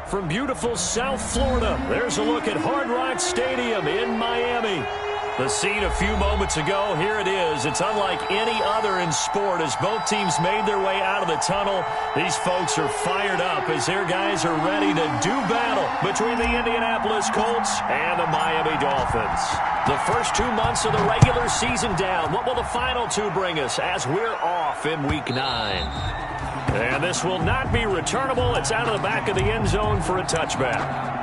from beautiful South Florida. There's a look at Hard Rock Stadium in Miami. The scene a few moments ago, here it is. It's unlike any other in sport as both teams made their way out of the tunnel. These folks are fired up as their guys are ready to do battle between the Indianapolis Colts and the Miami Dolphins. The first 2 months of the regular season down. What will the final two bring us as we're off in Week 9? And this will not be returnable. It's out of the back of the end zone for a touchback.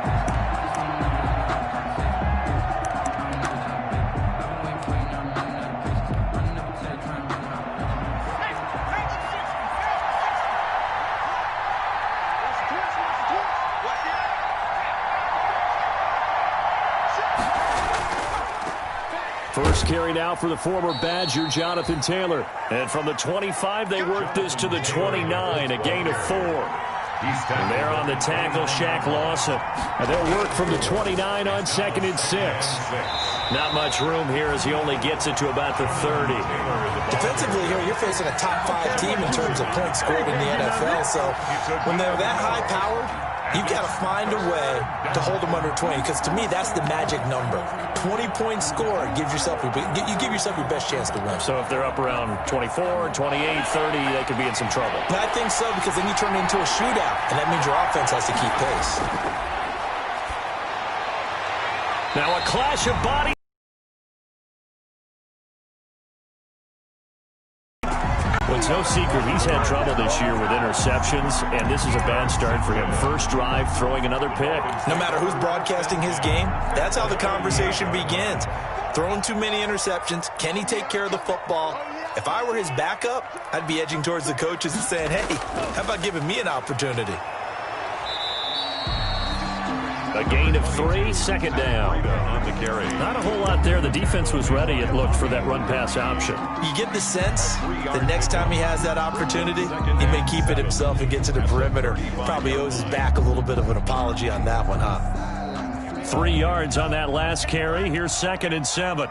First carry now for the former Badger, Jonathan Taylor. And from the 25, they work this to the 29, a gain of 4. And they're on the tackle, Shaq Lawson. And they'll work from the 29 on 2nd and 6. Not much room here as he only gets it to about the 30. Defensively here, you're facing a top 5 team in terms of points scored in the NFL. So when they're that high-powered, you've got to find a way to hold them under 20, because to me, that's the magic number. 20-point score gives yourself you give yourself your best chance to win. So if they're up around 24, 28, 30, they could be in some trouble. And I think so, because then you turn it into a shootout, and that means your offense has to keep pace. Now a clash of bodies. Well, it's no secret he's had trouble this year with interceptions, and this is a bad start for him. First drive, throwing another pick. No matter who's broadcasting his game, that's how the conversation begins. Throwing too many interceptions, can he take care of the football? If I were his backup, I'd be edging towards the coaches and saying, hey, how about giving me an opportunity? A gain of 3, second down. Not a whole lot there. The defense was ready, it looked, for that run-pass option. You get the sense that next time he has that opportunity, he may keep it himself and get to the perimeter. Probably owes his back a little bit of an apology on that one, huh? 3 yards on that last carry. Here's 2nd and 7.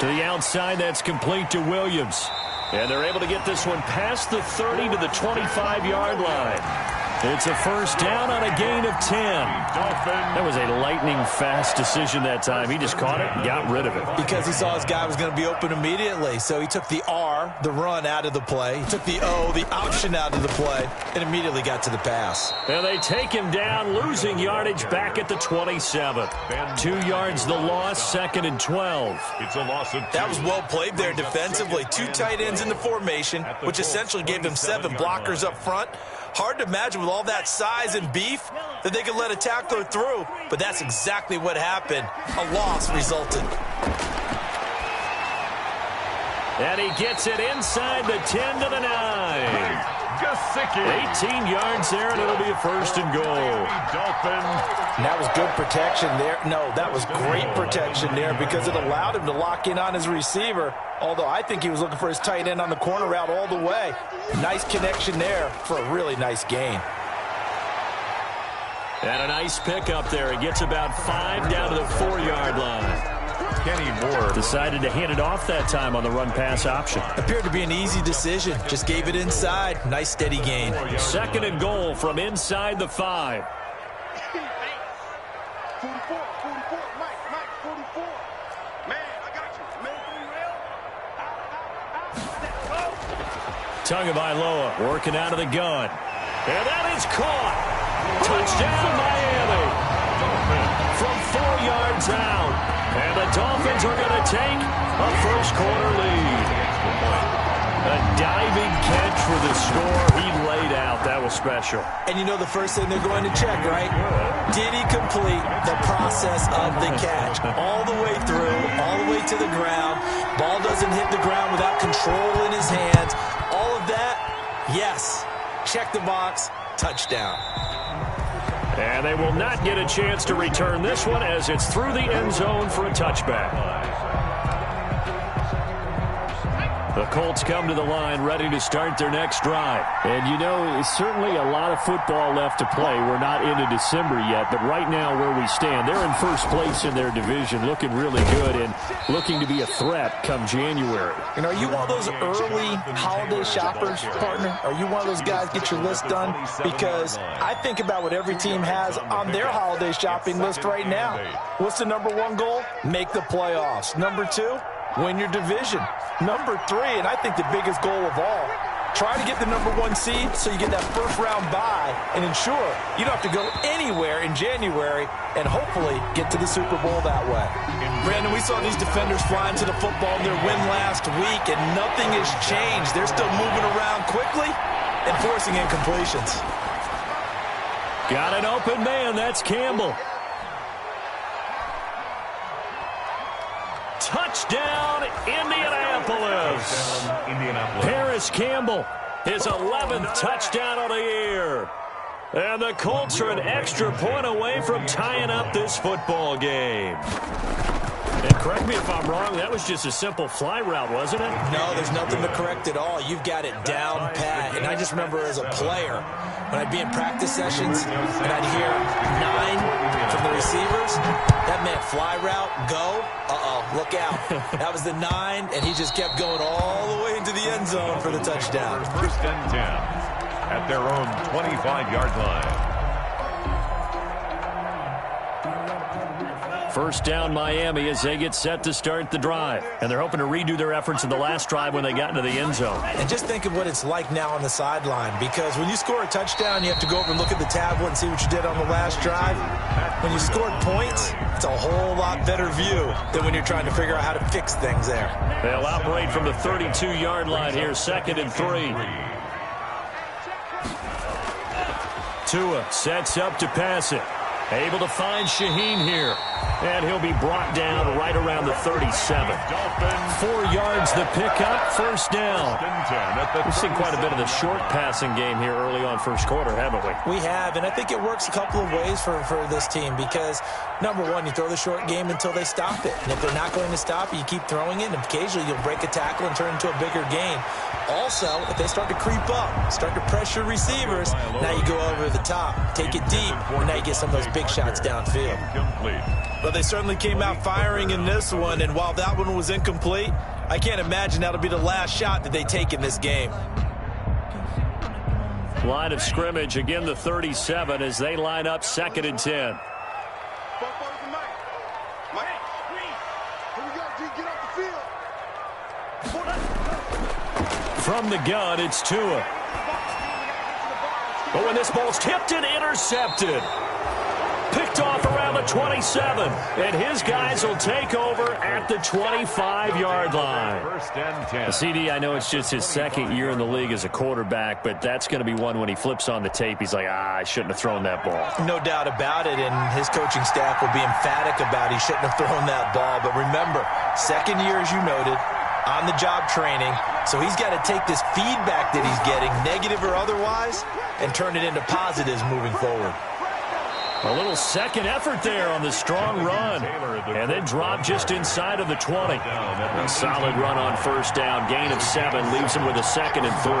To the outside, that's complete to Williams. And they're able to get this one past the 30 to the 25-yard line. It's a first down on a gain of 10. That was a lightning-fast decision that time. He just caught it and got rid of it. Because he saw his guy was going to be open immediately. So he took the R, the run, out of the play. He took the O, the option, out of the play, and immediately got to the pass. And they take him down, losing yardage back at the 27. 2 yards the loss, 2nd and 12. It's a loss of 2. That was well played there defensively. 2 tight ends in the formation, which essentially gave them 7 blockers up front. Hard to imagine with all that size and beef that they could let a tackler through, but that's exactly what happened. A loss resulted. And he gets it inside the 10 to the 9. 18 yards there, and it'll be a first and goal. And that was good protection there. No, that was great protection there because it allowed him to lock in on his receiver, although I think he was looking for his tight end on the corner route all the way. Nice connection there for a really nice gain. And a nice pick up there. He gets about 5 down to the 4-yard line. Kenny Moore decided to hand it off that time on the run-pass option. Appeared to be an easy decision. Just gave it inside. Nice, steady gain. 2nd and goal from inside the 5. 44, Mike, 44. Man, I got you. Tagovailoa working out of the gun. And that is caught. Touchdown, Miami. From 4 yards out. And the Dolphins are going to take a first-quarter lead. A diving catch for the score. He laid out. That was special. And you know the first thing they're going to check, right? Did he complete the process of the catch? All the way through, all the way to the ground. Ball doesn't hit the ground without control in his hands. All of that, yes. Check the box. Touchdown. And they will not get a chance to return this one as it's through the end zone for a touchback. The Colts come to the line ready to start their next drive. And, you know, certainly a lot of football left to play. We're not into December yet, but right now where we stand, they're in first place in their division, looking really good and looking to be a threat come January. You know, are you one of those early holiday shoppers, partner? Are you one of those guys get your list done? Because I think about what every team has on their holiday shopping list right now. What's the number one goal? Make the playoffs. Number two, win your division. Number three, and I think the biggest goal of all, try to get the number one seed so you get that first round bye and ensure you don't have to go anywhere in January and hopefully get to the Super Bowl that way. Brandon, we saw these defenders flying to the football in their win last week, and nothing has changed. They're still moving around quickly and forcing incompletions. Got an open man. That's Campbell. Touchdown, Indianapolis. Paris Campbell, his 11th touchdown of the year. And the Colts are an extra point away from tying up this football game. And correct me if I'm wrong, that was just a simple fly route, wasn't it? No, there's nothing to correct at all. You've got it down pat. And I just remember as a player, when I'd be in practice sessions and I'd hear 9 from the receivers, that meant fly route, go, look out. That was the 9, and he just kept going all the way into the end zone for the touchdown. First and 10 at their own 25-yard line. First down Miami as they get set to start the drive. And they're hoping to redo their efforts in the last drive when they got into the end zone. And just think of what it's like now on the sideline, because when you score a touchdown, you have to go over and look at the tablet and see what you did on the last drive. When you scored points, it's a whole lot better view than when you're trying to figure out how to fix things there. They'll operate from the 32-yard line here, 2nd and 3. Tua sets up to pass it. Able to find Shaheen here. And he'll be brought down right around the 37. 4 yards the pickup, first down. We've seen quite a bit of the short passing game here early on first quarter, haven't we? We have, and I think it works a couple of ways for this team because, number one, you throw the short game until they stop it. And if they're not going to stop it, you keep throwing it, and occasionally you'll break a tackle and turn it into a bigger gain. Also, if they start to creep up, start to pressure receivers, now you go over the top, take it deep, and now you get some of those big shots downfield. Well, they certainly came out firing in this one, and while that one was incomplete, I can't imagine that'll be the last shot that they take in this game. Line of scrimmage, again the 37 as they line up 2nd and 10. From the gun, it's Tua. But when this ball's tipped and intercepted. Picked off around the 27. And his guys will take over at the 25-yard line. First and 10. CD, I know it's just his 2nd year in the league as a quarterback, but that's going to be one when he flips on the tape. He's like, I shouldn't have thrown that ball. No doubt about it, and his coaching staff will be emphatic about he shouldn't have thrown that ball. But remember, 2nd year, as you noted, on-the-job training. So he's got to take this feedback that he's getting, negative or otherwise, and turn it into positives moving forward. A little second effort there on the strong run. And then drop just inside of the 20. A solid run on first down. Gain of 7 leaves him with a 2nd and 3.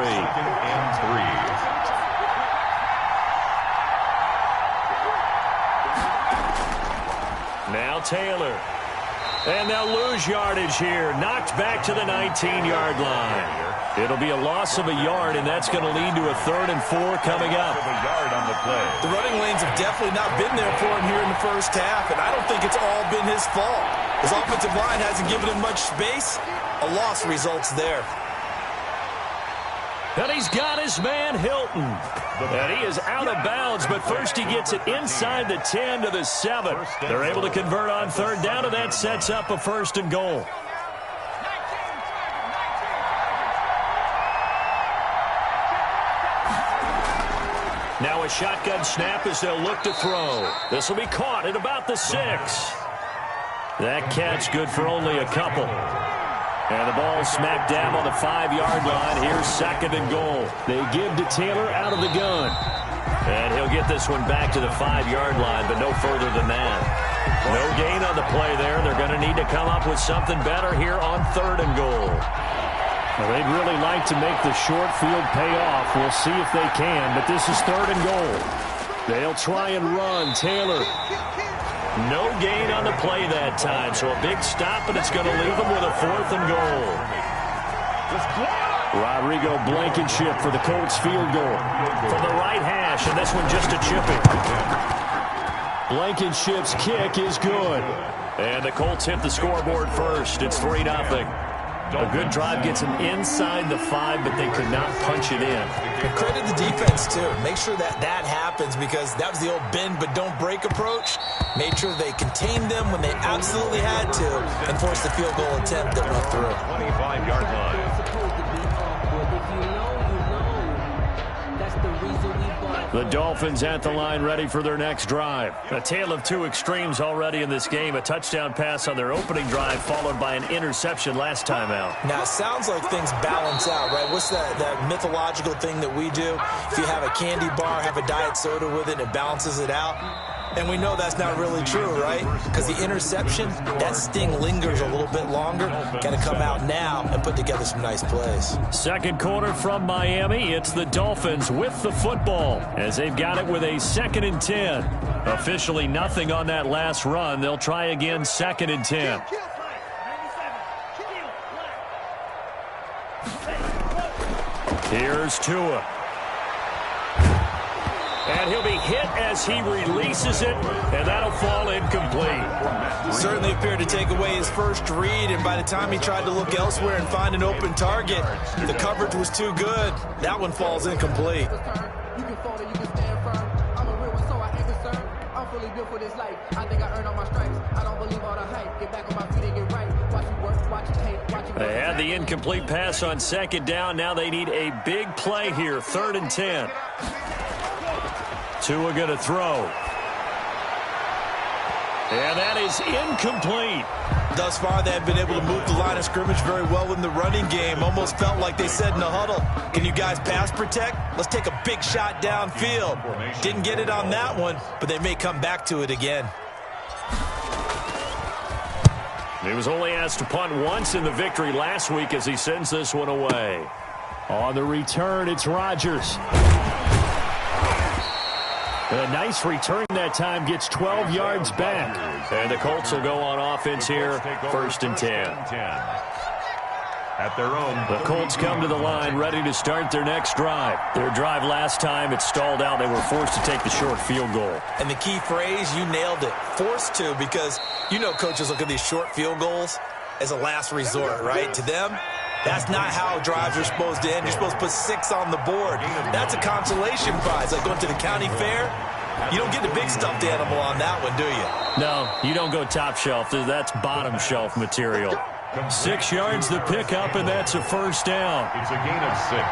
Now Taylor. And they'll lose yardage here. Knocked back to the 19-yard line. It'll be a loss of a yard, and that's going to lead to a 3rd and 4 coming up. The running lanes have definitely not been there for him here in the first half, and I don't think it's all been his fault. His offensive line hasn't given him much space. A loss results there. And he's got his man Hilton. And he is out of bounds, but first he gets it inside the 10 to the 7. They're able to convert on 3rd down, and that sets up a 1st and goal. Now a shotgun snap as they'll look to throw. This will be caught at about the 6. That catch good for only a couple. And the ball smacked down on the 5-yard line. Here's 2nd and goal. They give to Taylor out of the gun. And he'll get this one back to the 5-yard line, but no further than that. No gain on the play there. They're going to need to come up with something better here on 3rd and goal. Well, they'd really like to make the short field pay off. We'll see if they can, but this is 3rd and goal. They'll try and run. Taylor. No gain on the play that time, so a big stop, and it's going to leave them with a 4th and goal. Rodrigo Blankenship for the Colts field goal. From the right hash, and this one just a chipping. Blankenship's kick is good. And the Colts hit the scoreboard first. It's 3-0. A good drive gets them inside the 5, but they could not punch it in. And credit the defense, too. Make sure that happens, because that was the old bend but don't break approach. Made sure they contained them when they absolutely had to and forced the field goal attempt that went through. 25-yard line. The Dolphins at the line, ready for their next drive. A tale of two extremes already in this game. A touchdown pass on their opening drive, followed by an interception last time out. Now, it sounds like things balance out, right? What's that mythological thing that we do? If you have a candy bar, have a diet soda with it, and it balances it out. And we know that's not really true, right? Because the interception, that sting lingers a little bit longer. Got to come out now and put together some nice plays. Second quarter from Miami. It's the Dolphins with the football as they've got it with a 2nd and 10. Officially nothing on that last run. They'll try again, 2nd and 10. Here's Tua. And he'll be hit as he releases it, and that'll fall incomplete. Certainly appeared to take away his first read, and by the time he tried to look elsewhere and find an open target, the coverage was too good. That one falls incomplete. You can fold it, you can stand firm. I'm a real one, so I ain't concerned. I'm fully built for this life. I think I earned all my stripes. I don't believe all the hype. Get back on my feet and get right. Watch you work, watch you hate, watch you work. They had the incomplete pass on 2nd down. Now they need a big play here, 3rd and 10. Tua going to throw. And that is incomplete. Thus far, they have been able to move the line of scrimmage very well in the running game. Almost felt like they said in the huddle, can you guys pass protect? Let's take a big shot downfield. Didn't get it on that one, but they may come back to it again. He was only asked to punt once in the victory last week as he sends this one away. On the return, it's Rodgers. A nice return that time, gets 12 yards back. And the Colts will go on offense here, 1st and 10. At their own. The Colts come to the line, ready to start their next drive. Their drive last time, it stalled out. They were forced to take the short field goal. And the key phrase, you nailed it, forced to, because you know coaches look at these short field goals as a last resort, right? To them, that's not how drives are supposed to end. You're supposed to put 6 on the board. That's a consolation prize, like going to the county fair. You don't get the big stuffed animal on that one, do you? No, you don't go top shelf. That's bottom shelf material. 6 yards the pickup, and that's a 1st down. It's a gain of 6.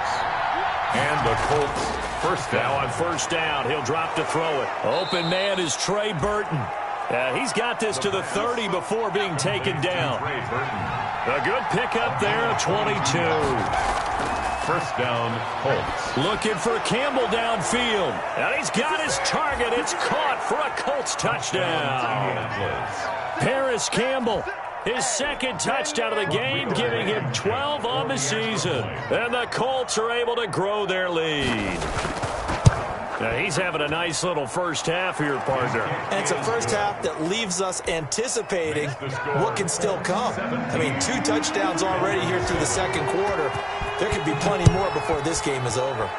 And the Colts first down. Now on 1st down, he'll drop to throw it. Open man is Trey Burton. He's got this to the 30 before being taken down. A good pickup there, 22. 1st down, Colts. Looking for Campbell downfield. And he's got his target. It's caught for a Colts touchdown. Paris Campbell, his 2nd touchdown of the game, giving him 12 on the season. And the Colts are able to grow their lead. Now he's having a nice little 1st half here, partner. And it's a 1st half that leaves us anticipating what can still come. I mean, 2 touchdowns already here through the 2nd quarter. There could be plenty more before this game is over.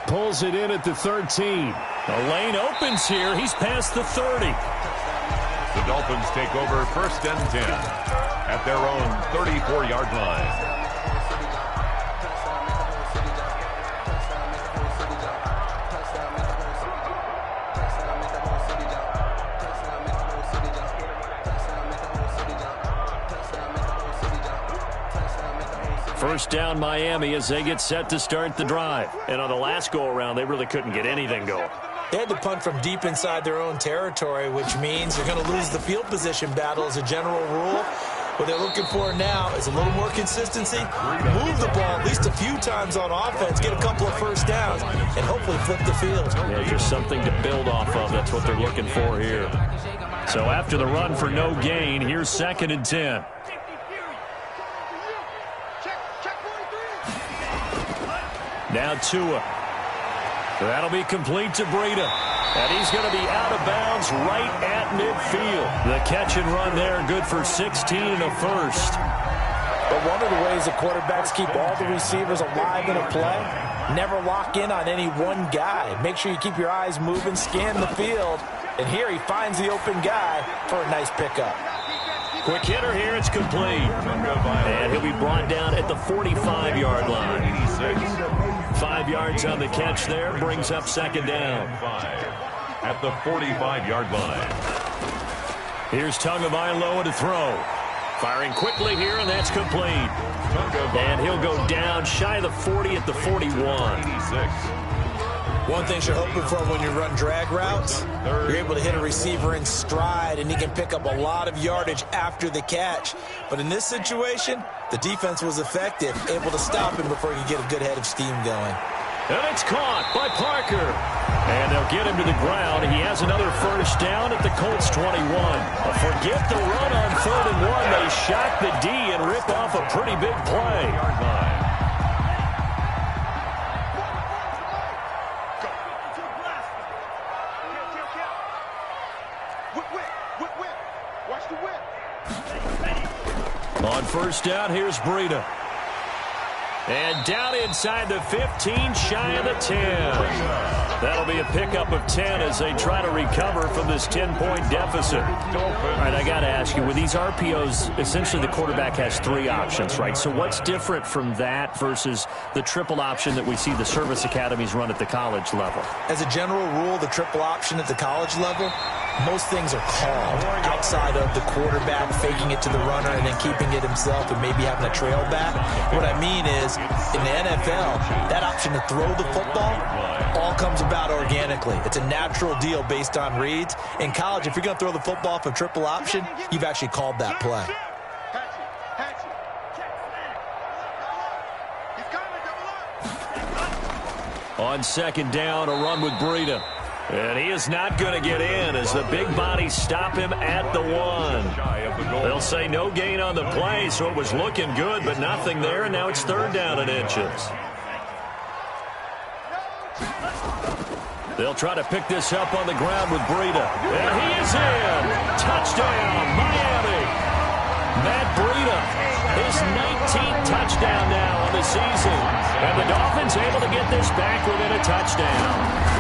Pulls it in at the 13. The lane opens here. He's past the 30. The Dolphins take over 1st and 10 at their own 34-yard line. First down Miami as they get set to start the drive. And on the last go-around, they really couldn't get anything going. They had to punt from deep inside their own territory, which means they're going to lose the field position battle as a general rule. What they're looking for now is a little more consistency, move the ball at least a few times on offense, get a couple of 1st downs, and hopefully flip the field. Yeah, just something to build off of. That's what they're looking for here. So after the run for no gain, here's 2nd and 10. Now Tua. That'll be complete to Breida. And he's going to be out of bounds right at midfield. The catch and run there, good for 16 and a first. But one of the ways that quarterbacks keep all the receivers alive in a play, never lock in on any one guy. Make sure you keep your eyes moving, scan the field. And here he finds the open guy for a nice pickup. Quick hitter here, it's complete. And he'll be brought down at the 45-yard line. 5 yards on the catch there, brings up second down. At the 45-yard line. Here's Tagovailoa to throw. Firing quickly here, and that's complete. And he'll go down shy of the 40 at the 41. One thing you're hoping for when you run drag routes, you're able to hit a receiver in stride, and he can pick up a lot of yardage after the catch. But in this situation, the defense was effective, able to stop him before he could get a good head of steam going. And it's caught by Parker. And they'll get him to the ground. He has another first down at the Colts 21. Forget the run on 3rd and 1. They shock the D and rip off a pretty big play. Watch the whip. On first down, here's Breida. And down inside the 15, shy of the 10. That'll be a pickup of 10 as they try to recover from this 10-point deficit. All right, I got to ask you, with these RPOs, essentially the quarterback has 3 options, right? So what's different from that versus the triple option that we see the service academies run at the college level? As a general rule, the triple option at the college level, most things are called outside of the quarterback faking it to the runner and then keeping it himself and maybe having a trail back. What I mean is, in the NFL, that option to throw the football all comes about organically. It's a natural deal based on reads. In college, if you're going to throw the football for triple option, you've actually called that play. On second down, a run with Breida. And he is not going to get in as the big bodies stop him at the 1. They'll say no gain on the play, so it was looking good, but nothing there, and now it's 3rd down and inches. They'll try to pick this up on the ground with Breida. And he is in. Touchdown, Miami. Matt Breida, his 19th touchdown now on the season. And the Dolphins able to get this back within a touchdown.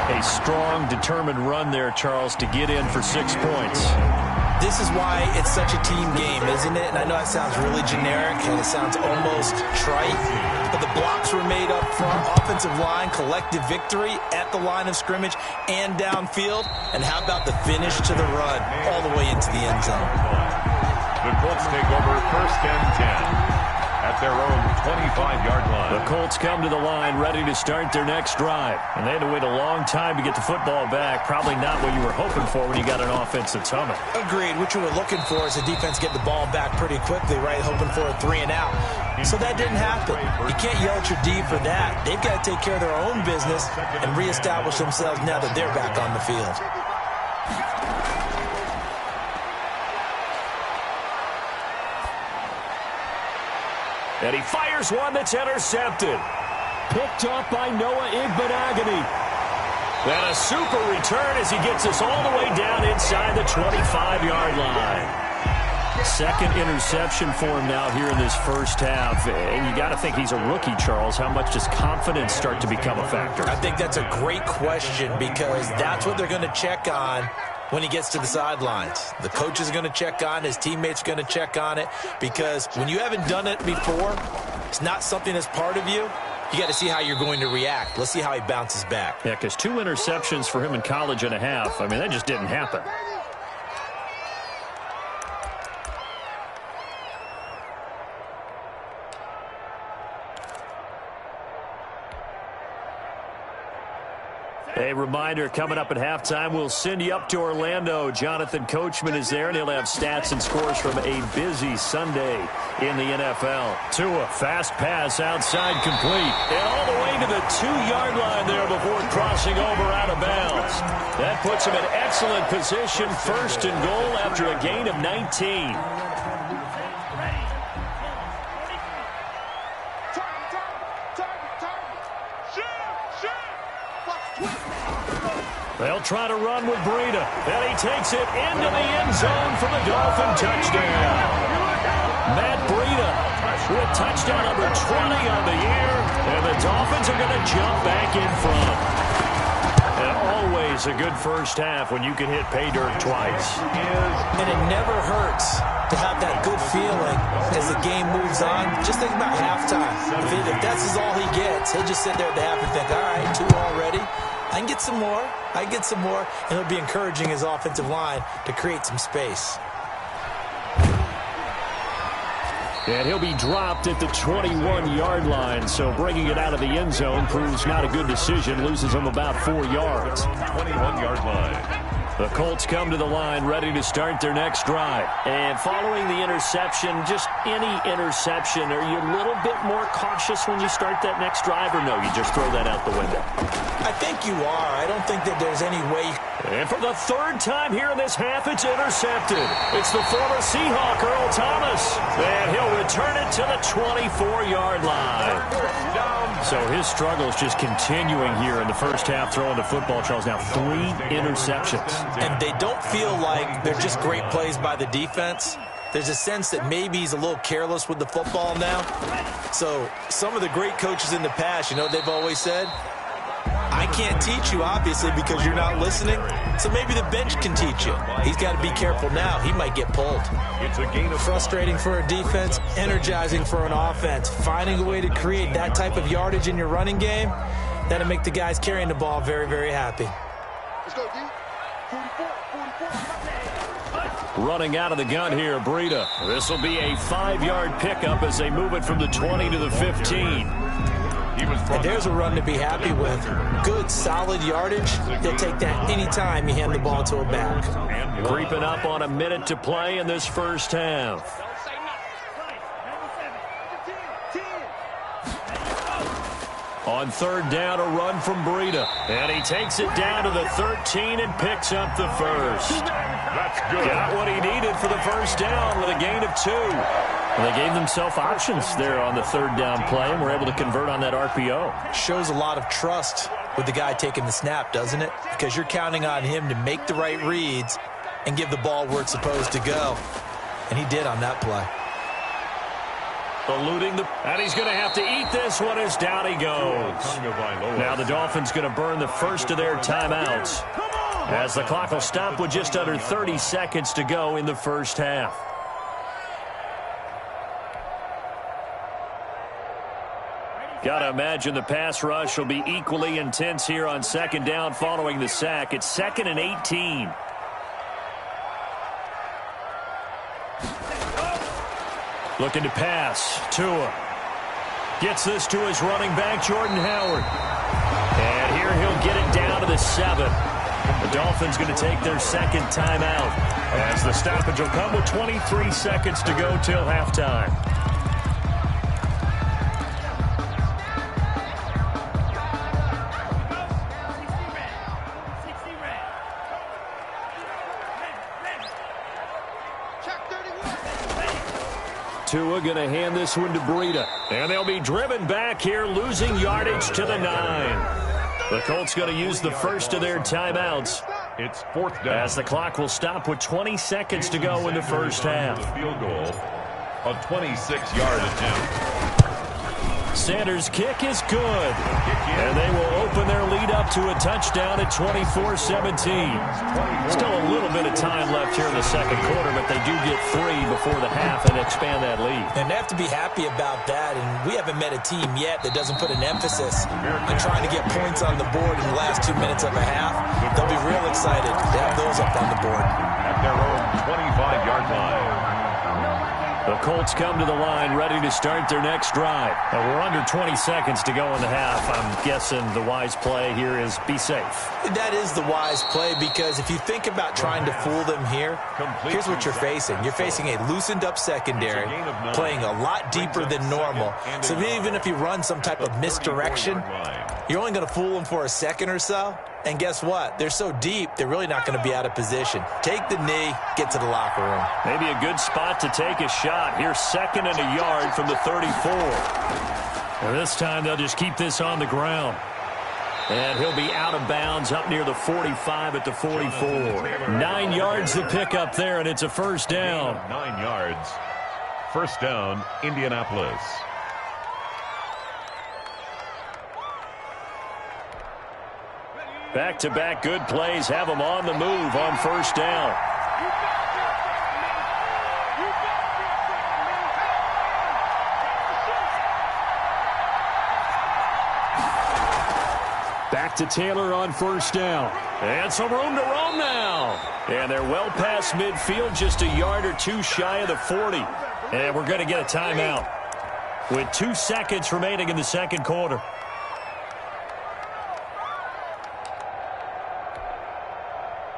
A strong, determined run there, Charles, to get in for 6 points. This is why it's such a team game, isn't it? And I know it sounds really generic and it sounds almost trite, but the blocks were made up front, offensive line, collective victory at the line of scrimmage and downfield. And how about the finish to the run all the way into the end zone? The Colts take over 1st and 10. At their own 25-yard line. The Colts come to the line ready to start their next drive. And they had to wait a long time to get the football back. Probably not what you were hoping for when you got an offense that's humming. Agreed. What you were looking for is the defense get the ball back pretty quickly, right? Hoping for a 3 and out. So that didn't happen. You can't yell at your D for that. They've got to take care of their own business and reestablish themselves now that they're back on the field. And he fires one that's intercepted. Picked off by Noah Igbenogany. And a super return as he gets us all the way down inside the 25-yard line. Second interception for him now here in this first half. And you got to think he's a rookie, Charles. How much does confidence start to become a factor? I think that's a great question because that's what they're going to check on when he gets to the sidelines. The coach is going to check on, his teammates are going to check on it, because when you haven't done it before, it's not something that's part of you. You got to see how you're going to react. Let's see how he bounces back. Yeah, because 2 interceptions for him in college and a half. I mean, that just didn't happen. A reminder, coming up at halftime, we'll send you up to Orlando. Jonathan Coachman is there, and he'll have stats and scores from a busy Sunday in the NFL. Tua, fast pass outside complete. And all the way to the 2-yard line there before crossing over out of bounds. That puts him in excellent position, 1st and goal after a gain of 19. They'll try to run with Breida. And he takes it into the end zone for the Dolphin touchdown. Matt Breida with touchdown number 20 on the year. And the Dolphins are going to jump back in front. And always a good first half when you can hit pay dirt twice. And it never hurts to have that good feeling as the game moves on. Just think about halftime. If that's all he gets, he'll just sit there at the half and think, all right, 2 already. I can get some more. I can get some more. And he'll be encouraging his offensive line to create some space. And he'll be dropped at the 21-yard line, so bringing it out of the end zone proves not a good decision. Loses him about 4 yards. 21-yard line. The Colts come to the line ready to start their next drive. And following the interception, just any interception, are you a little bit more cautious when you start that next drive, or no, you just throw that out the window? I think you are. I don't think that there's any way. And for the 3rd time here in this half, it's intercepted. It's the former Seahawk, Earl Thomas. And he'll return it to the 24-yard line. So his struggles just continuing here in the first half, throwing the football. Charles, now 3 interceptions. And they don't feel like they're just great plays by the defense. There's a sense that maybe he's a little careless with the football now. So some of the great coaches in the past, you know what they've always said? I can't teach you, obviously, because you're not listening. So maybe the bench can teach you. He's got to be careful now. He might get pulled. It's a gain of frustrating for a defense, energizing for an offense. Finding a way to create that type of yardage in your running game, that'll make the guys carrying the ball very, very happy. Let's go, D. 44. Running out of the gun here, Breida. This will be a 5-yard pickup as they move it from the 20 to the 15. And there's a run to be happy with. Good, solid yardage. He'll take that anytime you hand the ball to a back. Creeping up on a minute to play in this first half. On 3rd down, a run from Breida. And he takes it down to the 13 and picks up the first. That's good. Got what he needed for the first down with a gain of 2. Well, they gave themselves options there on the 3rd down play and were able to convert on that RPO. Shows a lot of trust with the guy taking the snap, doesn't it? Because you're counting on him to make the right reads and give the ball where it's supposed to go. And he did on that play. Eluding and he's going to have to eat this one as down he goes. Now the Dolphins going to burn the first of their timeouts as the clock will stop with just under 30 seconds to go in the first half. Got to imagine the pass rush will be equally intense here on 2nd down following the sack. It's 2nd and 18. Looking to pass. Tua gets this to his running back, Jordan Howard. And here he'll get it down to the 7. The Dolphins going to take their 2nd timeout as the stoppage will come with 23 seconds to go till halftime. Tua going to hand this one to Breida. And they'll be driven back here, losing yardage to the 9. The Colts going to use the first of their timeouts. It's 4th down. As the clock will stop with 20 seconds to go in the first half. Field goal, a 26-yard attempt. Sanders' kick is good. And they will open their lead up to a touchdown at 24-17. Still a little bit of time left here in the 2nd quarter, but they do get 3 before the half and expand that lead. And they have to be happy about that, and we haven't met a team yet that doesn't put an emphasis on trying to get points on the board in the last 2 minutes of a half. They'll be real excited to have those up on the board. At their own 25-yard line. The Colts come to the line ready to start their next drive. And we're under 20 seconds to go in the half. I'm guessing the wise play here is be safe. That is the wise play, because if you think about trying to fool them here, here's what you're facing. You're facing a loosened up secondary, playing a lot deeper than normal. So even if you run some type of misdirection, you're only going to fool them for a second or so. And guess what? They're so deep, they're really not going to be out of position. Take the knee, get to the locker room. Maybe a good spot to take a shot. Here's 2nd and a yard from the 34. And this time they'll just keep this on the ground. And he'll be out of bounds up near the 45 at the 44. 9 yards to pick up there, and it's a first down. 9 yards. First down, Indianapolis. Back-to-back good plays have them on the move on first down. Back to Taylor on first down. And some room to roam now. And they're well past midfield, just a yard or two shy of the 40. And we're going to get a timeout with 2 seconds remaining in the second quarter.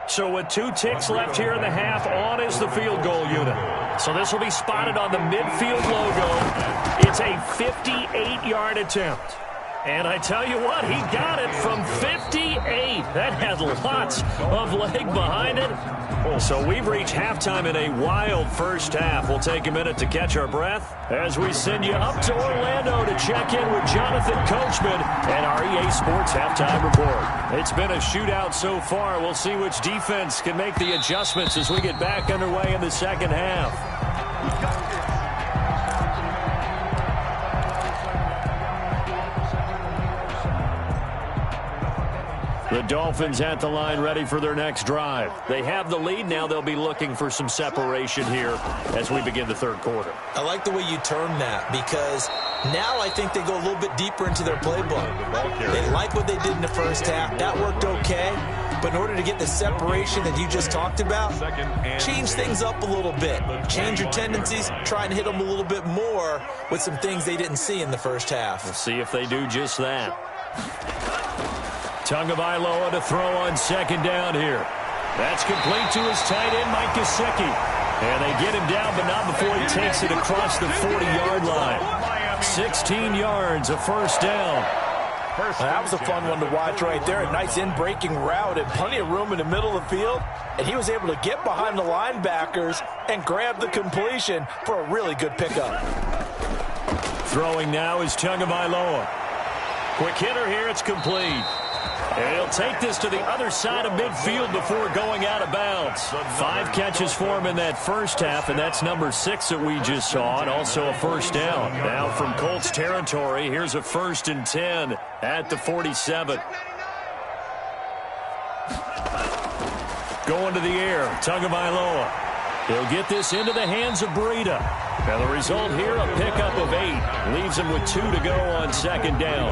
So with 2 ticks left here in the half, on is the field goal unit. So this will be spotted on the midfield logo. It's a 58-yard attempt. And I tell you what, he got it from 58. That had lots of leg behind it. So we've reached halftime in a wild first half. We'll take a minute to catch our breath as we send you up to Orlando to check in with Jonathan Coachman and our EA Sports Halftime Report. It's been a shootout so far. We'll see which defense can make the adjustments as we get back underway in the second half. The Dolphins at the line ready for their next drive. They have the lead. Now they'll be looking for some separation here as we begin the third quarter. I like the way you term that because now I think they go a little bit deeper into their playbook. They like what they did in the first half. That worked okay. But in order to get the separation that you just talked about, change things up a little bit. Change your tendencies. Try and hit them a little bit more with some things they didn't see in the first half. We'll see if they do just that. Tagovailoa to throw on second down here. That's complete to his tight end, Mike Gesicki. And they get him down, but not before he takes it across the 40-yard line. 16 yards, a first down. That was a fun one to watch right there. A nice in-breaking route and plenty of room in the middle of the field. And he was able to get behind the linebackers and grab the completion for a really good pickup. Throwing now is Tagovailoa. Quick hitter here, it's complete. And he'll take this to the other side of midfield before going out of bounds. 5 catches for him in that first half, and that's number 6 that we just saw, and also a first down. Now from Colts territory, here's a 1st and 10 at the 47. Going to the air, Tagovailoa. He'll get this into the hands of Breida. And the result here, a pickup of 8. Leaves him with 2 to go on second down.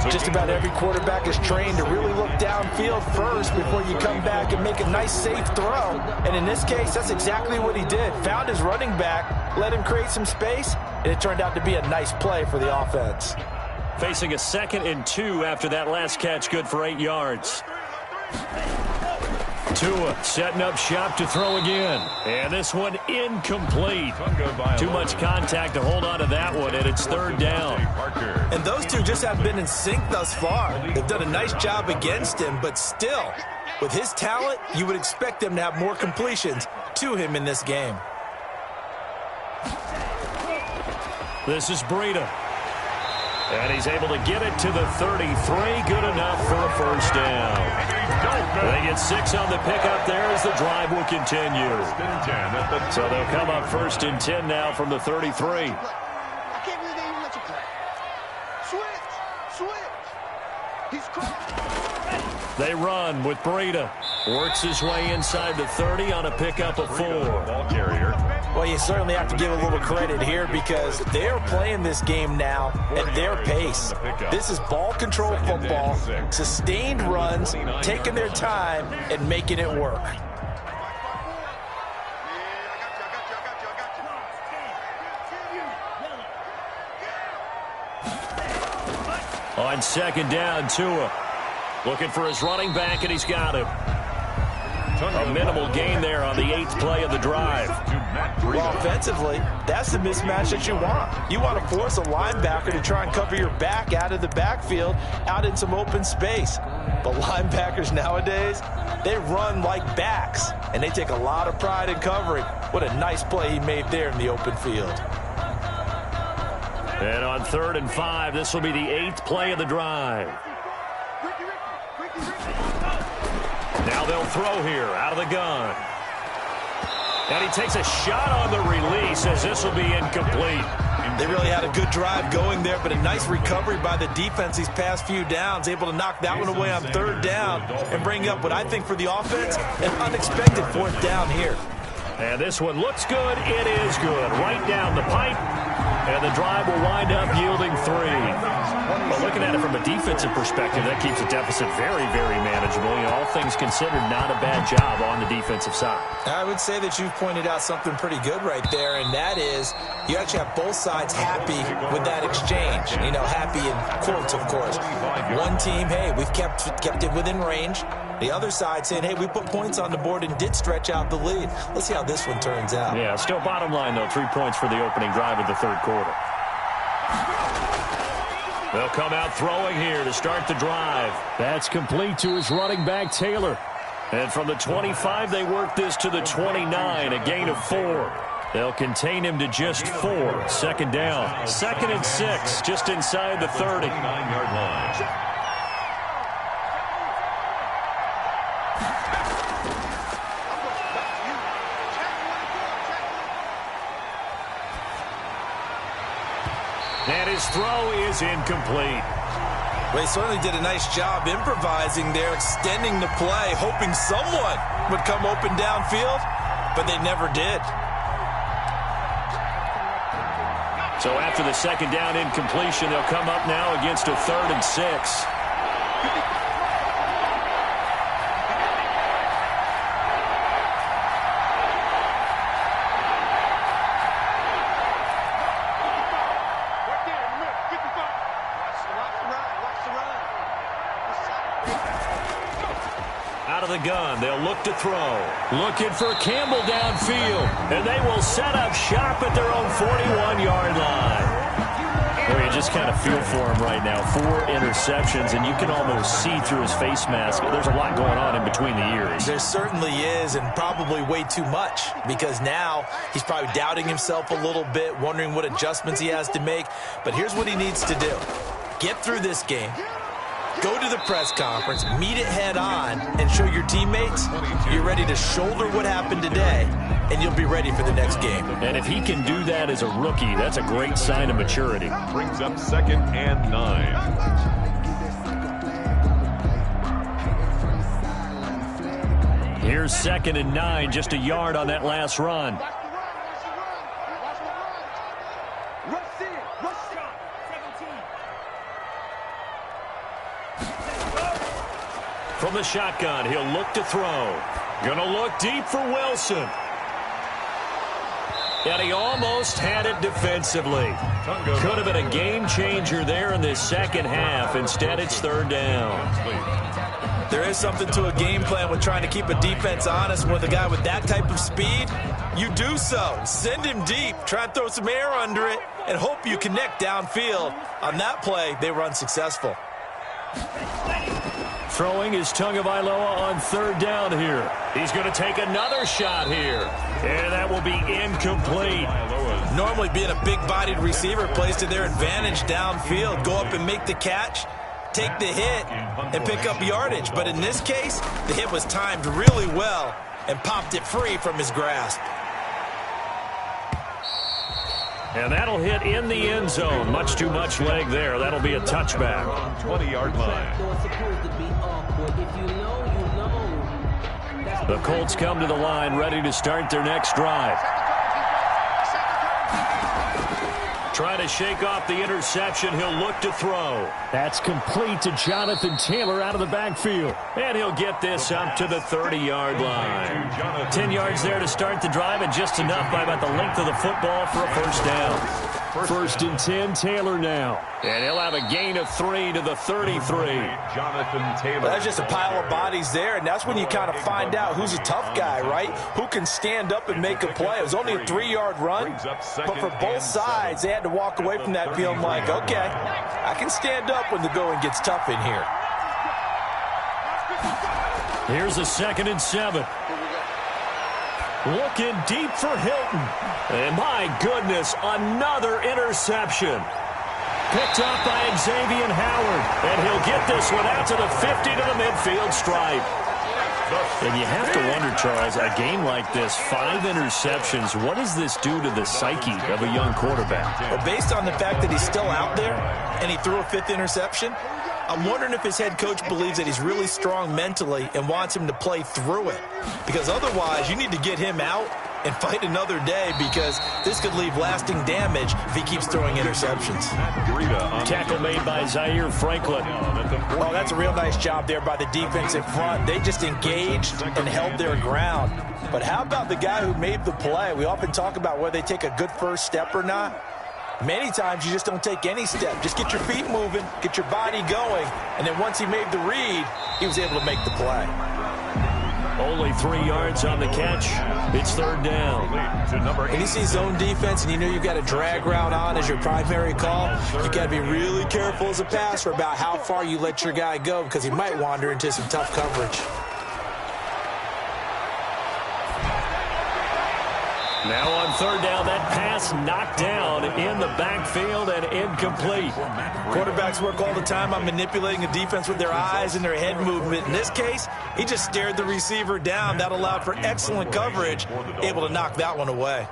Just about every quarterback is trained to really look downfield first before you come back and make a nice, safe throw. And in this case, that's exactly what he did. Found his running back, let him create some space, and it turned out to be a nice play for the offense. Facing a 2nd and 2 after that last catch, good for 8 yards. Tua setting up shop to throw again. And this one incomplete. Too much contact to hold on to that one, and it's 3rd down. And those two just have been in sync thus far. They've done a nice job against him, but still, with his talent, you would expect them to have more completions to him in this game. This is Breida. And he's able to get it to the 33. Good enough for a first down. They get 6 on the pickup there as the drive will continue. So they'll come up 1st and 10 now from the 33. I can't believe they even let you play. Switch. He's crazy. They run with Breida. Works his way inside the 30 on a pickup of 4. Ball carrier. Well, you certainly have to give a little credit here because they're playing this game now at their pace. This is ball control football, sustained runs, taking their time, and making it work. On second down, Tua looking for his running back, and he's got him. A minimal gain there on the 8th play of the drive. Well, offensively, that's the mismatch that you want. You want to force a linebacker to try and cover your back out of the backfield, out in some open space. But linebackers nowadays, they run like backs, and they take a lot of pride in covering. What a nice play he made there in the open field. And on 3rd and 5, this will be the 8th play of the drive. Now they'll throw here out of the gun. And he takes a shot on the release as this will be incomplete. They really had a good drive going there, but a nice recovery by the defense these past few downs, able to knock that one away on third down and bring up what I think for the offense, an unexpected fourth down here. And this one looks good. It is good. Right down the pipe. And the drive will wind up yielding 3. But looking at it from a defensive perspective, that keeps the deficit very, very manageable. You know, all things considered, not a bad job on the defensive side. I would say that you've pointed out something pretty good right there, and that is you actually have both sides happy with that exchange. You know, happy in quotes, of course. One team, hey, we've kept it within range. The other side saying, hey, we put points on the board and did stretch out the lead. Let's see how this one turns out. Yeah, still bottom line, though, 3 points for the opening drive of the third quarter. They'll come out throwing here to start the drive. That's complete to his running back, Taylor. And from the 25, they work this to the 29, a gain of 4. They'll contain him to just 4. Second down. 2nd and 6, just inside the 30. 9-yard line. And his throw is incomplete. Well, he certainly did a nice job improvising there, extending the play, hoping someone would come open downfield, but they never did. So after the second down incompletion, they'll come up now against a 3rd and 6. Out of the gun, they'll look to throw. Looking for Campbell downfield. And they will set up shop at their own 41-yard line. Boy, you just kind of feel for him right now. 4 interceptions, and you can almost see through his face mask. There's a lot going on in between the ears. There certainly is, and probably way too much, because now he's probably doubting himself a little bit, wondering what adjustments he has to make. But here's what he needs to do. Get through this game. Go to the press conference, meet it head on, and show your teammates you're ready to shoulder what happened today, and you'll be ready for the next game. And if he can do that as a rookie, that's a great sign of maturity. Brings up 2nd and 9. Here's 2nd and 9, just a yard on that last run. From the shotgun, he'll look to throw. Gonna look deep for Wilson. And he almost had it defensively. Could have been a game changer there in this second half. Instead, it's 3rd down. There is something to a game plan with trying to keep a defense honest with a guy with that type of speed. You do so. Send him deep. Try and throw some air under it and hope you connect downfield. On that play, they were unsuccessful. Throwing is Tagovailoa on 3rd down here. He's going to take another shot here. And that will be incomplete. Normally being a big-bodied receiver plays to their advantage downfield. Go up and make the catch, take the hit, and pick up yardage. But in this case, the hit was timed really well and popped it free from his grasp. And that'll hit in the end zone. Much too much leg there. That'll be a touchback. 20-yard line. The Colts come to the line ready to start their next drive. Trying to shake off the interception. He'll look to throw. That's complete to Jonathan Taylor out of the backfield. And he'll get this up to the 30-yard line. 10 yards there to start the drive, and just enough by about the length of the football for a 1st down. 1st and 10, Taylor now. And he'll have a gain of 3 to the 33. Jonathan Taylor. That's just a pile of bodies there, and that's when you kind of find out who's a tough guy, right? Who can stand up and make a play. It was only a 3-yard run, but for both sides, they had to walk away from that feeling like, okay, I can stand up when the going gets tough in here. Here's a 2nd and 7. Looking deep for Hilton. And my goodness, another interception. picked up by Xavier Howard, and he'll get this one out to the 50 to the midfield stripe. And you have to wonder, Charles, a game like this, 5 interceptions, what does this do to the psyche of a young quarterback? Well, based on the fact that he's still out there and he threw a 5th interception, I'm wondering if his head coach believes that he's really strong mentally and wants him to play through it. Because otherwise, you need to get him out and fight another day, because this could leave lasting damage if he keeps throwing interceptions. Tackle made by Zaire Franklin. Oh, that's a real nice job there by the defense in front. They just engaged and held their ground. But how about the guy who made the play? We often talk about whether they take a good first step or not. Many times you just don't take any step. Just get your feet moving, get your body going, and then once he made the read, he was able to make the play. Only 3 yards on the catch. It's 3rd down. When you see zone defense and you know you've got a drag route on as your primary call, you got to be really careful as a passer about how far you let your guy go, because he might wander into some tough coverage. Now on 3rd down, that pass knocked down in the backfield and incomplete. Quarterbacks work all the time on manipulating the defense with their eyes and their head movement. In this case, he just stared the receiver down. That allowed for excellent coverage, able to knock that one away.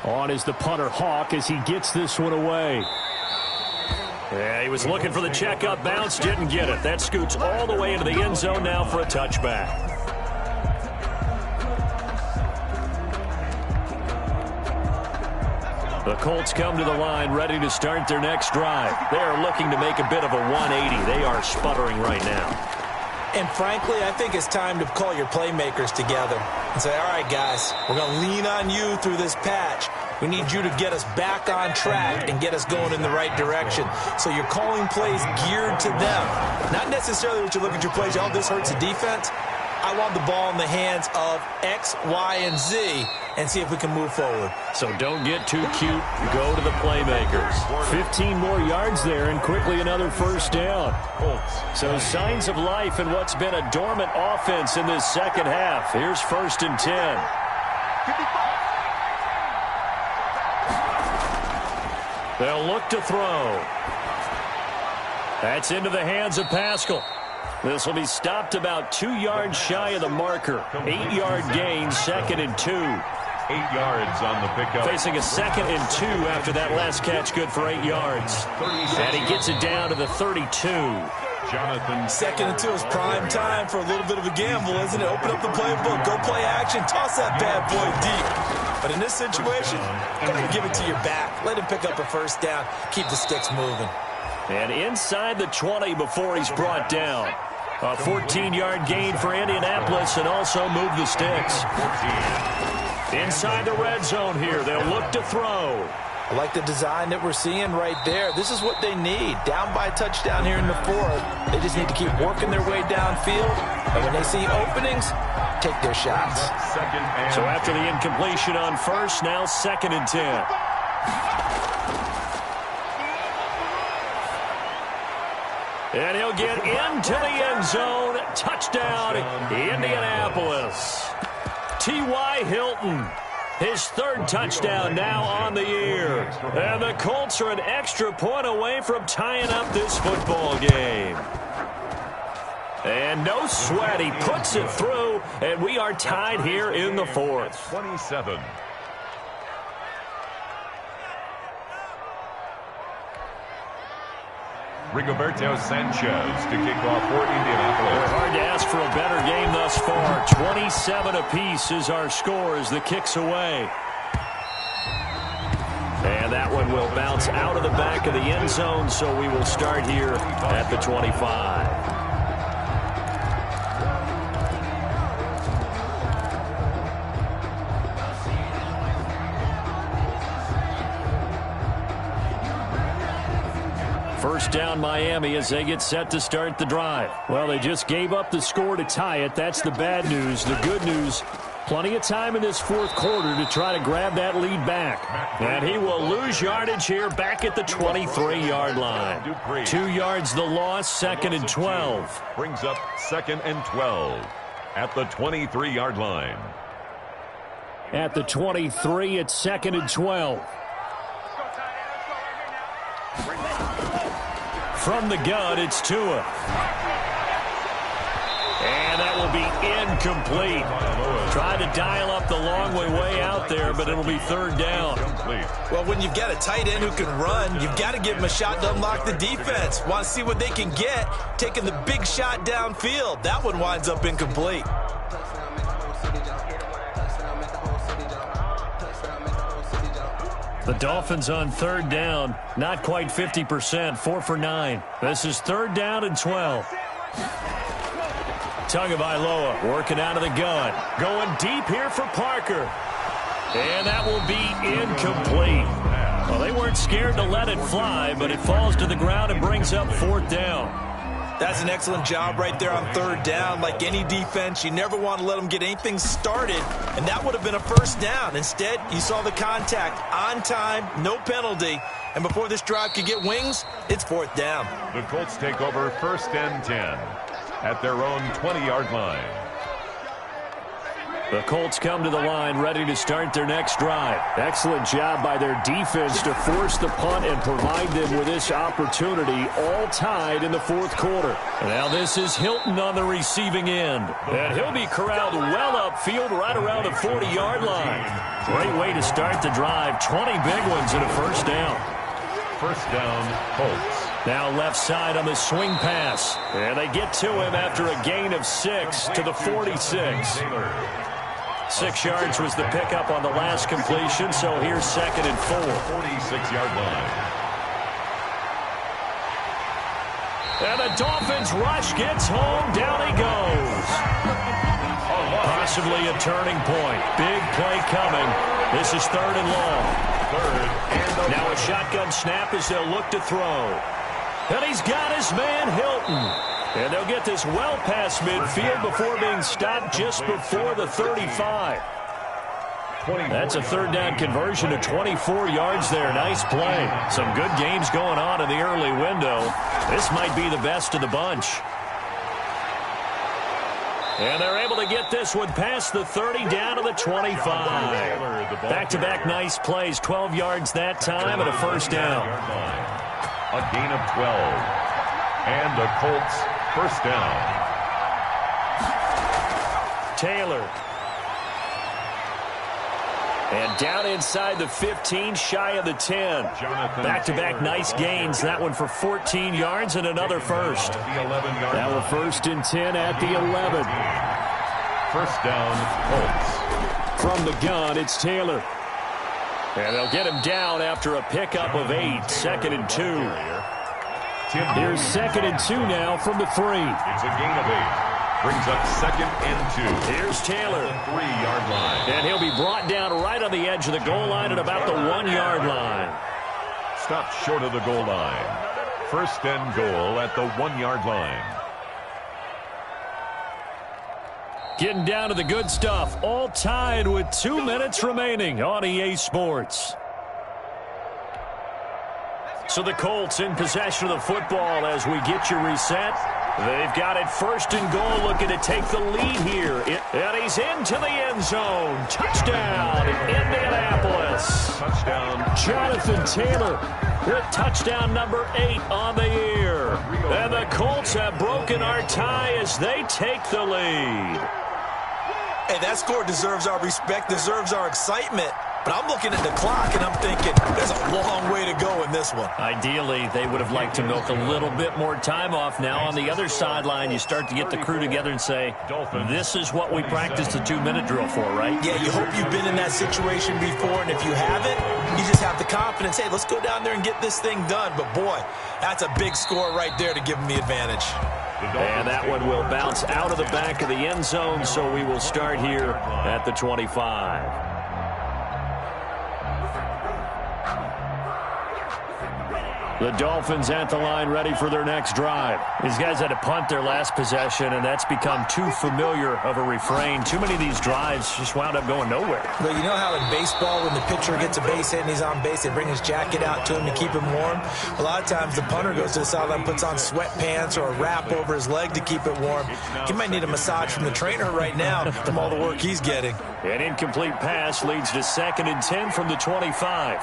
On is the punter, Hawk, as he gets this one away. Yeah, he was looking for the checkup bounce, didn't get it. That scoots all the way into the end zone now for a touchback. The Colts come to the line, ready to start their next drive. They are looking to make a bit of a 180. They are sputtering right now. And frankly, I think it's time to call your playmakers together and say, all right, guys, we're going to lean on you through this patch. We need you to get us back on track and get us going in the right direction. So you're calling plays geared to them. Not necessarily what you look at your plays, oh, this hurts the defense. I want the ball in the hands of X, Y, and Z and see if we can move forward. So don't get too cute. Go to the playmakers. 15 more yards there and quickly another 1st down. So signs of life in what's been a dormant offense in this second half. Here's 1st and 10. They'll look to throw. That's into the hands of Pascal. This will be stopped about 2 yards shy of the marker. 8-yard gain, 2nd and 2. 8 yards on the pickup. Facing a 2nd and 2 after that last catch, good for 8 yards. And he gets it down to the 32. Jonathan. 2nd and 2 is prime time for a little bit of a gamble, isn't it? Open up the playbook, go play action, toss that bad boy deep. But in this situation, go ahead and give it to your back. Let him pick up a 1st down. Keep the sticks moving. And inside the 20 before he's brought down. A 14-yard gain for Indianapolis and also move the sticks. Inside the red zone here, they'll look to throw. I like the design that we're seeing right there. This is what they need. Down by a touchdown here in the 4th. They just need to keep working their way downfield. And when they see openings, take their shots. So after the incompletion on 1st, now 2nd and 10. And he'll get into the end zone. Touchdown, Indianapolis. T.Y. Hilton, his 3rd touchdown now on the year. And the Colts are an extra point away from tying up this football game. And no sweat, he puts it through, and we are tied here in the 4th. 27. Rigoberto Sanchez to kick off for Indianapolis. Hard to ask for a better game thus far. 27 apiece is our score as the kick's away. And that one will bounce out of the back of the end zone, so we will start here at the 25. First down Miami as they get set to start the drive. Well, they just gave up the score to tie it. That's the bad news. The good news, plenty of time in this 4th quarter to try to grab that lead back. And he will lose yardage here back at the 23-yard line. 2 yards the loss, 2nd and 12. Brings up 2nd and 12 at the 23-yard line. At the 23, it's 2nd and 12. From the gun, it's Tua. And that will be incomplete. Trying to dial up the long way out there, but it'll be 3rd down. Well, when you've got a tight end who can run, you've got to give him a shot to unlock the defense. Want to see what they can get, taking the big shot downfield. That one winds up incomplete. The Dolphins on 3rd down, not quite 50%, 4 for 9. This is 3rd down and 12. Tagovailoa working out of the gun. Going deep here for Parker. And that will be incomplete. Well, they weren't scared to let it fly, but it falls to the ground and brings up 4th down. That's an excellent job right there on 3rd down. Like any defense, you never want to let them get anything started, and that would have been a 1st down. Instead, you saw the contact on time, no penalty, and before this drive could get wings, it's 4th down. The Colts take over 1st and 10 at their own 20-yard line. The Colts come to the line ready to start their next drive. Excellent job by their defense to force the punt and provide them with this opportunity, all tied in the 4th quarter. Now this is Hilton on the receiving end. And he'll be corralled well upfield right around the 40-yard line. Great way to start the drive. 20 big ones and a 1st down. 1st down, Colts. Now left side on the swing pass. And they get to him after a gain of 6 to the 46. 6 yards was the pickup on the last completion, so here's 2nd and 4. 46-yard line. And the Dolphins rush gets home. Down he goes. Possibly a turning point. Big play coming. This is 3rd and long. 3rd and now a shotgun snap as they'll look to throw. And he's got his man Hilton. And they'll get this well past midfield before being stopped just before the 35. That's a 3rd down conversion to 24 yards there. Nice play. Some good games going on in the early window. This might be the best of the bunch. And they're able to get this one past the 30 down to the 25. Back-to-back nice plays. 12 yards that time and a 1st down. A gain of 12. And the Colts 1st down. Taylor. And down inside the 15, shy of the 10. Back-to-back nice gains. That one for 14 yards and another 1st. Now a 1st and 10 at the 11. 1st down, Colts. From the gun, it's Taylor. And they'll get him down after a pickup of 8. 2nd and 2. Here's 2nd and 2 now from the 3. It's a gain of 8. Brings up 2nd and 2. Here's Taylor. 3-yard line. And he'll be brought down right on the edge of the goal line at about the 1-yard line. Stopped short of the goal line. 1st and goal at the 1-yard line. Getting down to the good stuff. All tied with 2 minutes remaining on EA Sports. So the Colts in possession of the football as we get you reset. They've got it 1st and goal, looking to take the lead here. And he's into the end zone. Touchdown, Indianapolis. Touchdown, Jonathan Taylor with touchdown number 8 on the year. And the Colts have broken our tie as they take the lead. Hey, that score deserves our respect, deserves our excitement. But I'm looking at the clock, and I'm thinking there's a long way to go in this one. Ideally, they would have liked to milk a little bit more time off. Now, on the other sideline, you start to get the crew together and say, this is what we practiced the 2-minute drill for, right? Yeah, you hope you've been in that situation before, and if you haven't, you just have the confidence, hey, let's go down there and get this thing done. But, boy, that's a big score right there to give them the advantage. And that one will bounce out of the back of the end zone, so we will start here at the 25. The Dolphins at the line, ready for their next drive. These guys had to punt their last possession, and that's become too familiar of a refrain. Too many of these drives just wound up going nowhere. Well, you know how in baseball, when the pitcher gets a base hit and he's on base, they bring his jacket out to him to keep him warm? A lot of times the punter goes to the sideline, puts on sweatpants or a wrap over his leg to keep it warm. He might need a massage from the trainer right now from all the work he's getting. An incomplete pass leads to 2nd and 10 from the 25.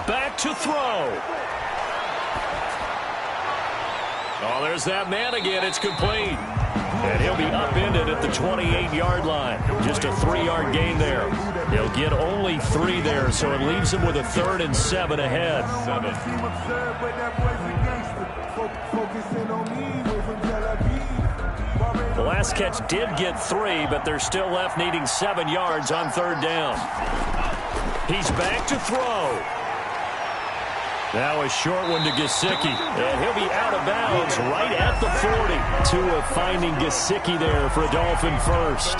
Back to throw. Oh, there's that man again. It's complete. And he'll be upended at the 28-yard line. Just a 3-yard gain there. He'll get only 3 there, so it leaves him with a 3rd and 7 ahead. The last catch did get 3, but they're still left needing 7 yards on 3rd down. He's back to throw. Now a short one to Gesicki, and he'll be out of bounds right at the 40. Tua finding Gesicki there for a Dolphin first.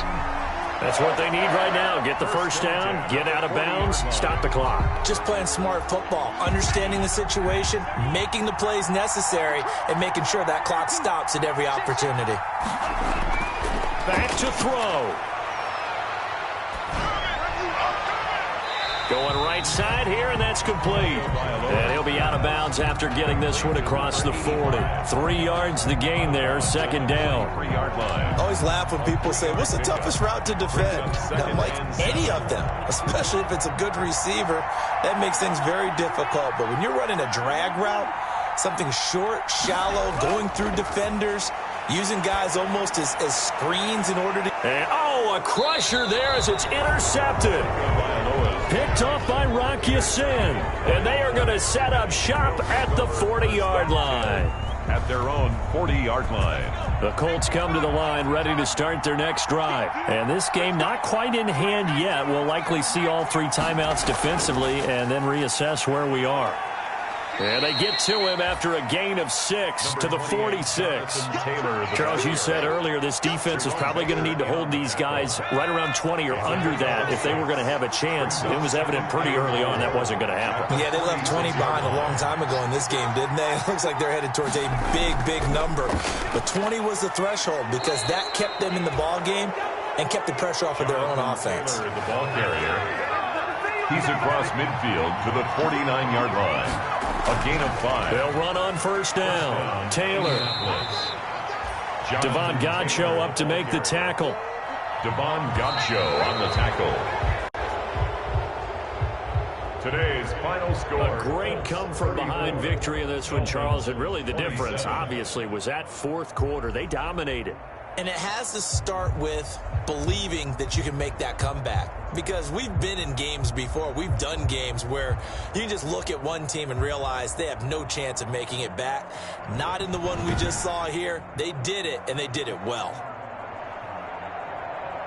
That's what they need right now. Get the first down, get out of bounds, stop the clock. Just playing smart football, understanding the situation, making the plays necessary, and making sure that clock stops at every opportunity. Back to throw. Going right side here, and that's complete. And he'll be out of bounds after getting this one across the 40. 3 yards the gain there, 2nd down. 3-yard line. I always laugh when people say, what's the toughest route to defend? I'm like, any of them, especially if it's a good receiver. That makes things very difficult. But when you're running a drag route, something short, shallow, going through defenders, using guys almost as screens in order to... And, a crusher there as it's intercepted. Picked off by Rocky Sin. And they are going to set up shop at the 40-yard line. At their own 40-yard line. The Colts come to the line ready to start their next drive. And this game not quite in hand yet. We'll likely see all 3 timeouts defensively and then reassess where we are. And they get to him after a gain of 6 to the 46. Charles, you said earlier this defense is probably going to need to hold these guys right around 20 or under that if they were going to have a chance. It was evident pretty early on that wasn't going to happen. Yeah, they left 20 behind a long time ago in this game, didn't they? It looks like they're headed towards a big number. But 20 was the threshold because that kept them in the ball game and kept the pressure off of their own offense. The ball carrier. He's across midfield to the 49-yard line. A gain of 5. They'll run on first down. Taylor. Devon Godchaux up to make the tackle. Devon Godchaux on the tackle. Today's final score. A great come-from-behind victory in this one, Charles. And really the difference, obviously, was that 4th quarter. They dominated. And it has to start with believing that you can make that comeback. Because we've been in games before. We've done games where you can just look at one team and realize they have no chance of making it back. Not in the one we just saw here. They did it, and they did it well.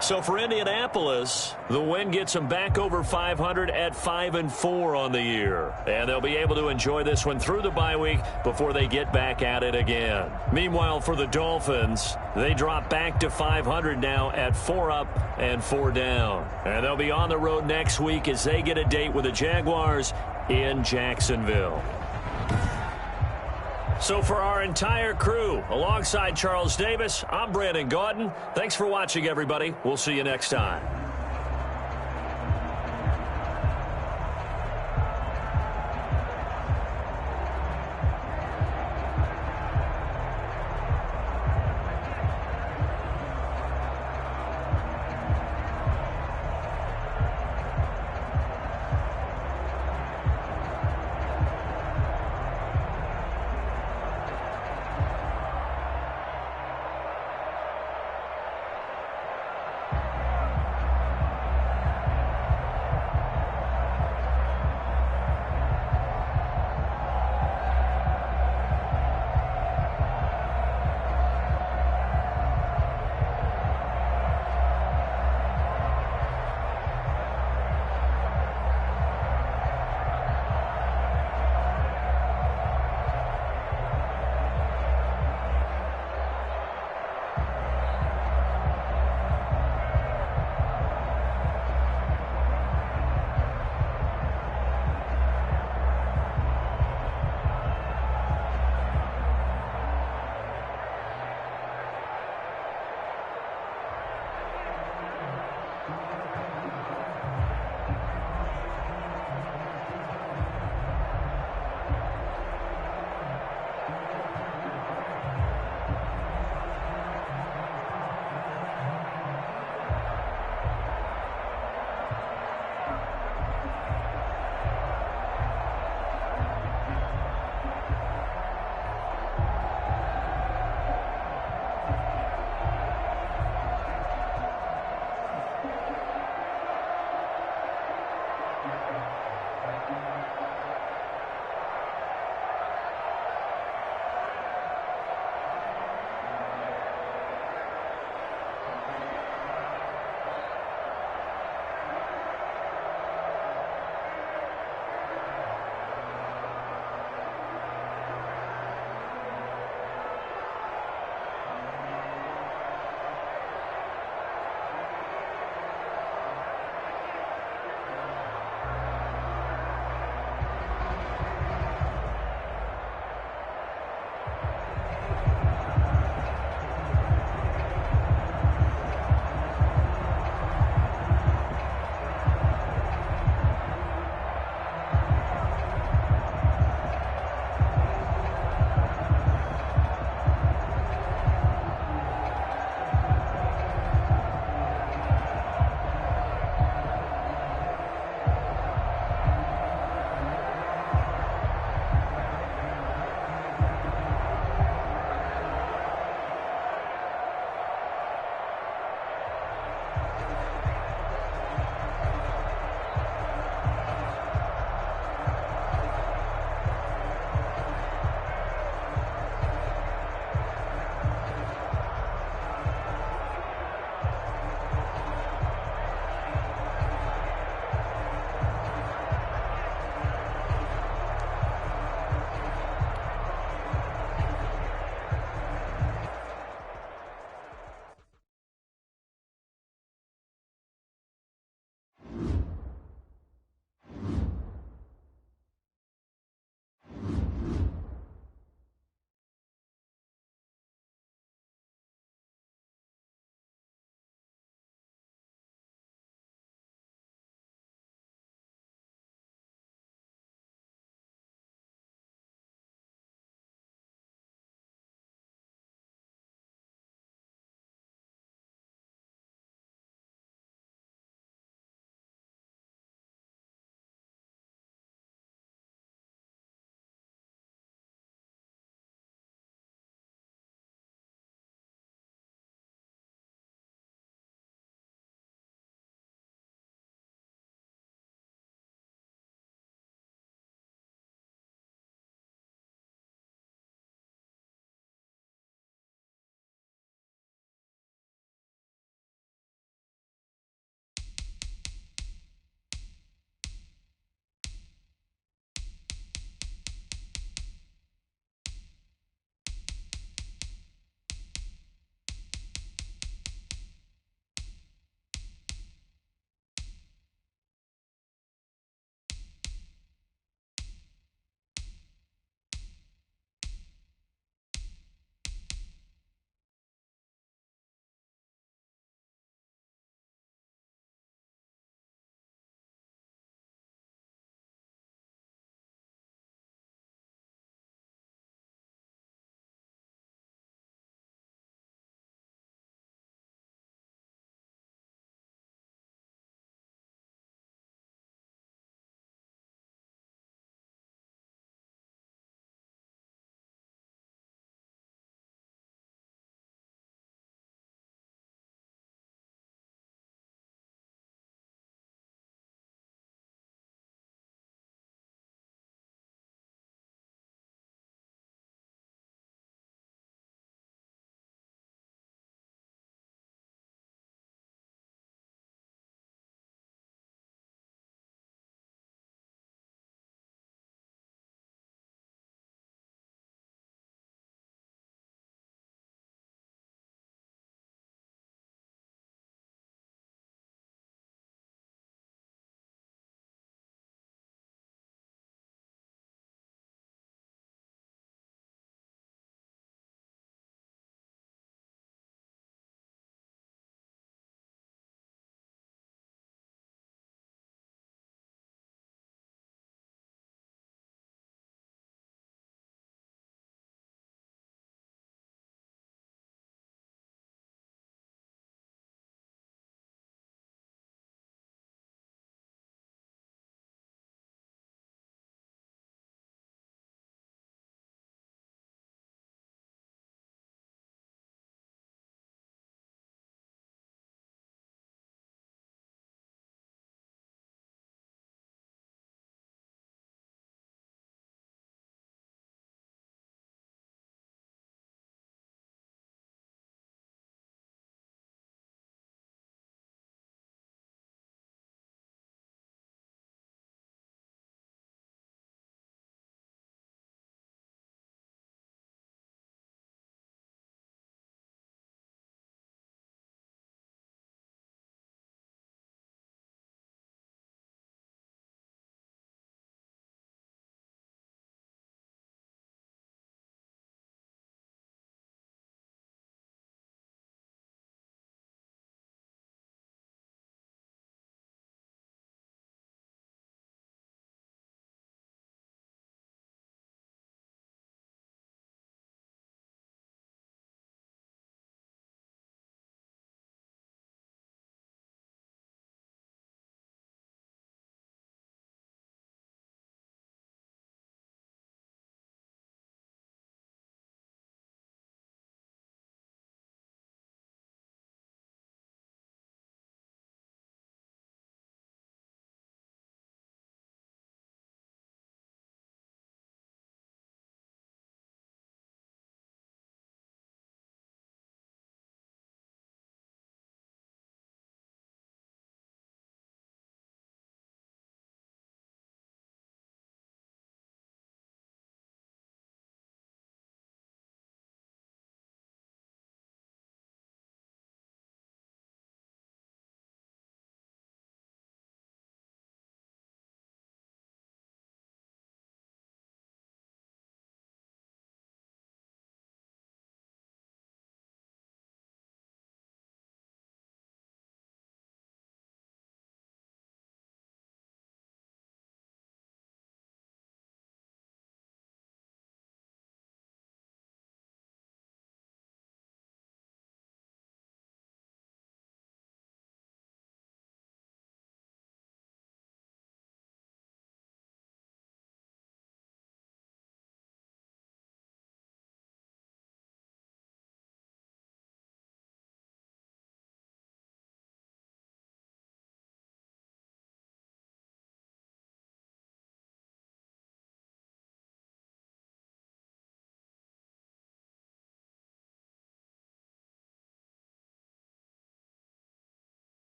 So for Indianapolis, the win gets them back over 500 at 5-4 on the year. And they'll be able to enjoy this one through the bye week before they get back at it again. Meanwhile, for the Dolphins, they drop back to 500 now at 4 up and 4 down. And they'll be on the road next week as they get a date with the Jaguars in Jacksonville. So for our entire crew, alongside Charles Davis, I'm Brandon Gaudin. Thanks for watching, everybody. We'll see you next time.